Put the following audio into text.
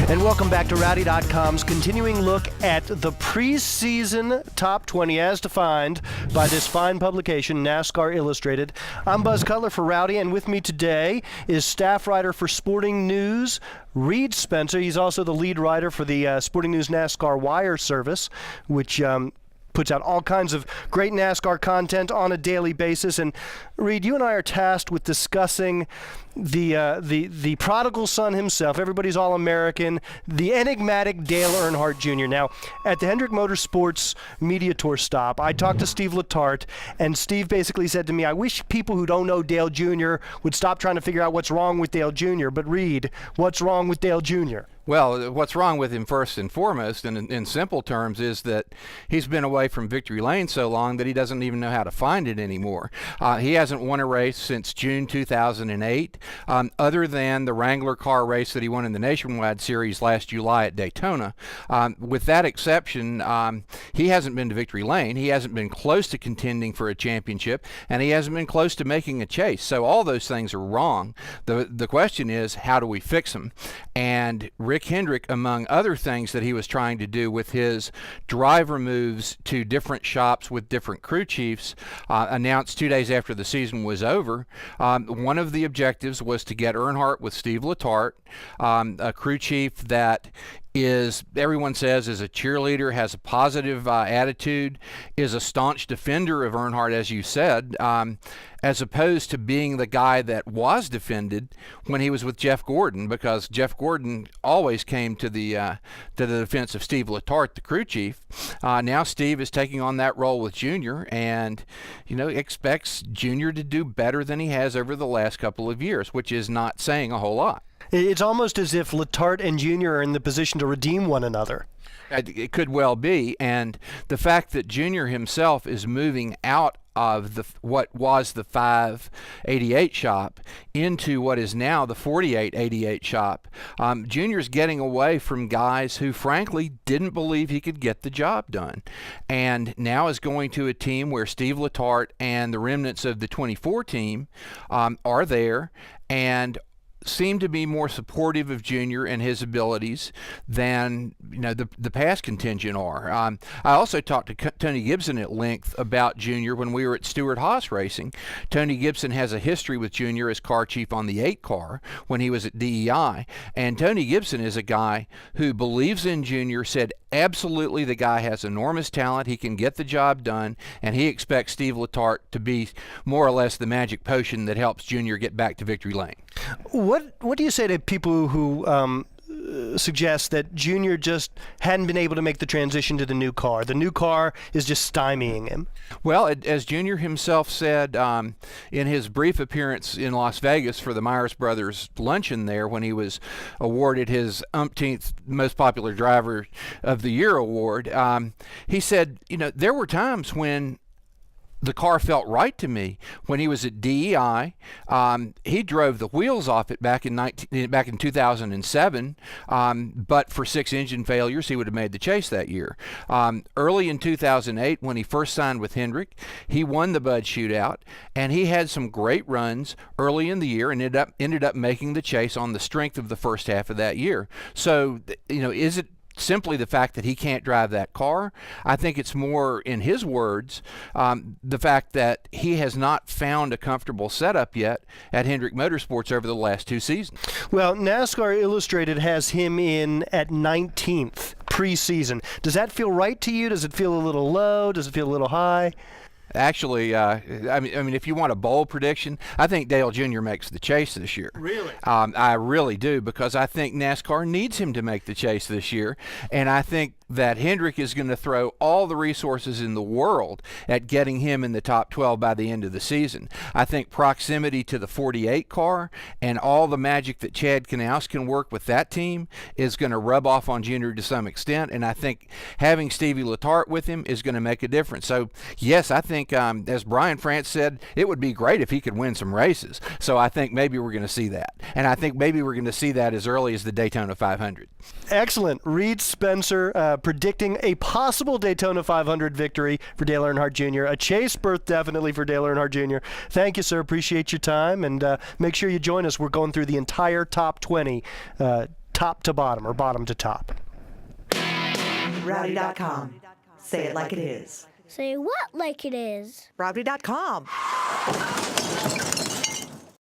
And welcome back to Rowdy.com's continuing look at the preseason top 20 as defined by this fine publication, NASCAR Illustrated. I'm Buzz Cutler for Rowdy, and with me today is staff writer for Sporting News, Reed Spencer. He's also the lead writer for the Sporting News NASCAR Wire service, which puts out all kinds of great NASCAR content on a daily basis. And Reed, you and I are tasked with discussing the prodigal son himself, everybody's All-American, the enigmatic Dale Earnhardt Jr. Now, at the Hendrick Motorsports Media Tour stop, I talked to Steve Letarte, and Steve basically said to me, I wish people who don't know Dale Jr. would stop trying to figure out what's wrong with Dale Jr. But Reed, what's wrong with Dale Jr.? Well, what's wrong with him first and foremost, and in simple terms, is that he's been away from victory lane so long that he doesn't even know how to find it anymore. He hasn't won a race since June 2008, other than the Wrangler car race that he won in the Nationwide Series last July at Daytona. With that exception, he hasn't been to victory lane. He hasn't been close to contending for a championship, and he hasn't been close to making a chase. So all those things are wrong. The question is, how do we fix them? And Rick Hendrick, among other things that he was trying to do with his driver moves to different shops with different crew chiefs, announced 2 days after the season was over. One of the objectives was to get Earnhardt with Steve Letarte, a crew chief that is, everyone says, is a cheerleader, has a positive attitude, is a staunch defender of Earnhardt, as you said, as opposed to being the guy that was defended when he was with Jeff Gordon, because Jeff Gordon always came to the defense of Steve Letarte, the crew chief. Now Steve is taking on that role with Junior, and expects Junior to do better than he has over the last couple of years, which is not saying a whole lot. It's almost as if Letarte and Junior are in the position to redeem one another. It could well be, and the fact that Junior himself is moving out of what was the 588 shop into what is now the 4888 shop. Junior's getting away from guys who frankly didn't believe he could get the job done, and now is going to a team where Steve Letarte and the remnants of the 24 team are there and seem to be more supportive of Junior and his abilities than the past contingent are. I also talked to Tony Gibson at length about Junior when we were at Stewart-Haas Racing. Tony Gibson has a history with Junior as car chief on the 8 car when he was at DEI, and Tony Gibson is a guy who believes in Junior, said absolutely the guy has enormous talent, he can get the job done, and he expects Steve Letarte to be more or less the magic potion that helps Junior get back to victory lane. What do you say to people who suggest that Junior just hadn't been able to make the transition to the new car? The new car is just stymieing him. Well, as Junior himself said in his brief appearance in Las Vegas for the Myers Brothers luncheon there, when he was awarded his umpteenth most popular driver of the year award, he said, there were times when the car felt right to me. When he was at DEI, he drove the wheels off it back in 2007, but for 6 engine failures, he would have made the chase that year. Early in 2008, when he first signed with Hendrick, he won the Bud Shootout, and he had some great runs early in the year and ended up making the chase on the strength of the first half of that year. So, is it simply the fact that he can't drive that car? I think it's more, in his words, the fact that he has not found a comfortable setup yet at Hendrick Motorsports over the last 2 seasons. Well, NASCAR Illustrated has him in at 19th preseason. Does that feel right to you? Does it feel a little low? Does it feel a little high? Actually, I mean, if you want a bold prediction, I think Dale Jr. makes the chase this year. Really? I really do, because I think NASCAR needs him to make the chase this year, and I think that Hendrick is going to throw all the resources in the world at getting him in the top 12 by the end of the season. I think proximity to the 48 car and all the magic that Chad Knaus can work with that team is going to rub off on Junior to some extent, and I think having Stevie Letarte with him is going to make a difference. So, yes, I think, as Brian France said, it would be great if he could win some races. So I think maybe we're going to see that. And I think maybe we're going to see that as early as the Daytona 500. Excellent. Reed Spencer predicting a possible Daytona 500 victory for Dale Earnhardt Jr., a chase berth definitely for Dale Earnhardt Jr. Thank you, sir. Appreciate your time, and make sure you join us. We're going through the entire top 20 top to bottom or bottom to top. Rowdy.com. Say it like it is. Say what like it is? Rowdy.com.